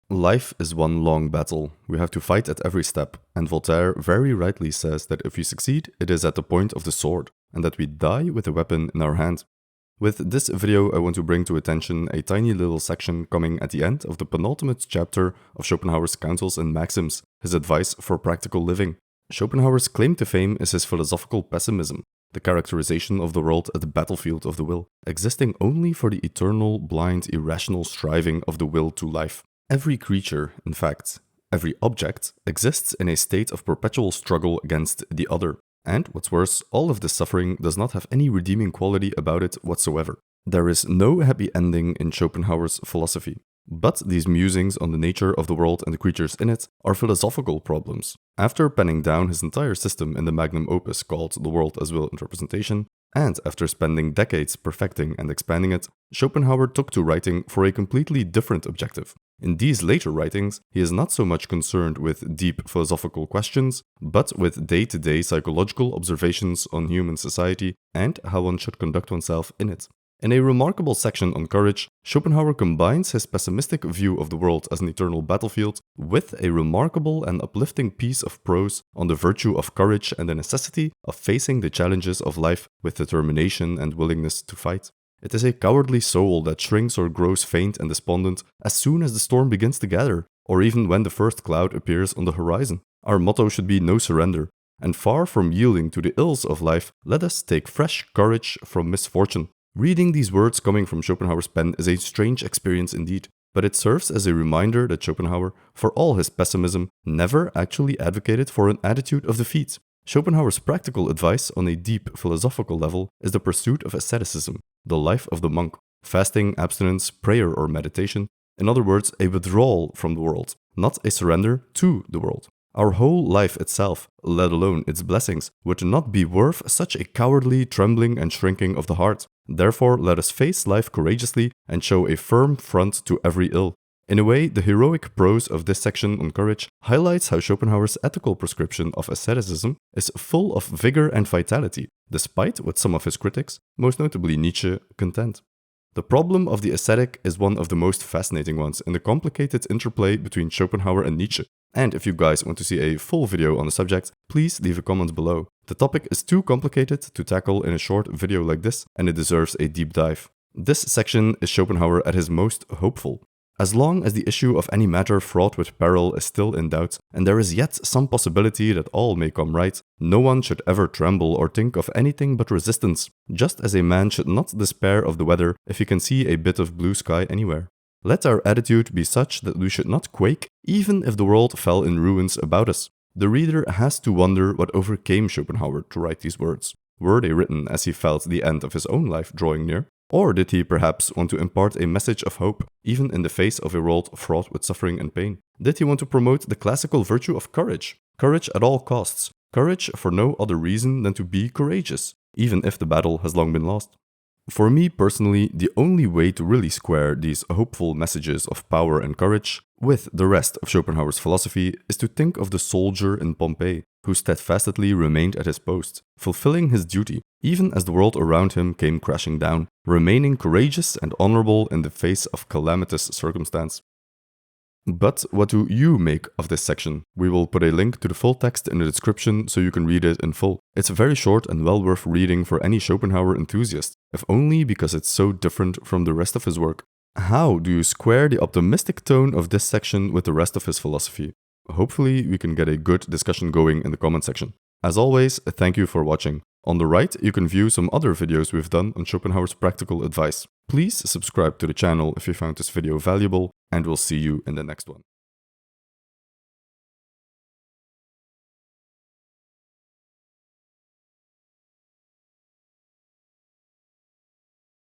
Life is one long battle. We have to fight at every step, and Voltaire very rightly says that if we succeed, it is at the point of the sword, and that we die with a weapon in our hand. With this video, I want to bring to attention a tiny little section coming at the end of the penultimate chapter of Schopenhauer's Counsels and Maxims, his advice for practical living. Schopenhauer's claim to fame is his philosophical pessimism, the characterization of the world as the battlefield of the will, existing only for the eternal, blind, irrational striving of the will to life. Every creature, in fact, every object, exists in a state of perpetual struggle against the other. And, what's worse, all of this suffering does not have any redeeming quality about it whatsoever. There is no happy ending in Schopenhauer's philosophy. But these musings on the nature of the world and the creatures in it are philosophical problems. After penning down his entire system in the magnum opus called The World as Will and Representation, and after spending decades perfecting and expanding it, Schopenhauer took to writing for a completely different objective. In these later writings, he is not so much concerned with deep philosophical questions, but with day-to-day psychological observations on human society and how one should conduct oneself in it. In a remarkable section on courage, Schopenhauer combines his pessimistic view of the world as an eternal battlefield with a remarkable and uplifting piece of prose on the virtue of courage and the necessity of facing the challenges of life with determination and willingness to fight. It is a cowardly soul that shrinks or grows faint and despondent as soon as the storm begins to gather, or even when the first cloud appears on the horizon. Our motto should be no surrender, and far from yielding to the ills of life, let us take fresh courage from misfortune. Reading these words coming from Schopenhauer's pen is a strange experience indeed, but it serves as a reminder that Schopenhauer, for all his pessimism, never actually advocated for an attitude of defeat. Schopenhauer's practical advice on a deep philosophical level is the pursuit of asceticism, the life of the monk, fasting, abstinence, prayer or meditation, in other words, a withdrawal from the world, not a surrender to the world. Our whole life itself, let alone its blessings, would not be worth such a cowardly trembling and shrinking of the heart. Therefore, let us face life courageously and show a firm front to every ill. In a way, the heroic prose of this section on courage highlights how Schopenhauer's ethical prescription of asceticism is full of vigor and vitality, despite what some of his critics, most notably Nietzsche, contend. The problem of the ascetic is one of the most fascinating ones in the complicated interplay between Schopenhauer and Nietzsche. And if you guys want to see a full video on the subject, please leave a comment below. The topic is too complicated to tackle in a short video like this, and it deserves a deep dive. This section is Schopenhauer at his most hopeful. As long as the issue of any matter fraught with peril is still in doubt, and there is yet some possibility that all may come right, no one should ever tremble or think of anything but resistance, just as a man should not despair of the weather if he can see a bit of blue sky anywhere. Let our attitude be such that we should not quake, even if the world fell in ruins about us. The reader has to wonder what overcame Schopenhauer to write these words. Were they written as he felt the end of his own life drawing near? Or did he perhaps want to impart a message of hope, even in the face of a world fraught with suffering and pain? Did he want to promote the classical virtue of courage? Courage at all costs. Courage for no other reason than to be courageous, even if the battle has long been lost. For me personally, the only way to really square these hopeful messages of power and courage with the rest of Schopenhauer's philosophy is to think of the soldier in Pompeii, who steadfastly remained at his post, fulfilling his duty, even as the world around him came crashing down, remaining courageous and honorable in the face of calamitous circumstance. But what do you make of this section? We will put a link to the full text in the description so you can read it in full. It's very short and well worth reading for any Schopenhauer enthusiast, if only because it's so different from the rest of his work. How do you square the optimistic tone of this section with the rest of his philosophy? Hopefully we can get a good discussion going in the comment section. As always, thank you for watching. On the right, you can view some other videos we've done on Schopenhauer's practical advice. Please subscribe to the channel if you found this video valuable, and we'll see you in the next one.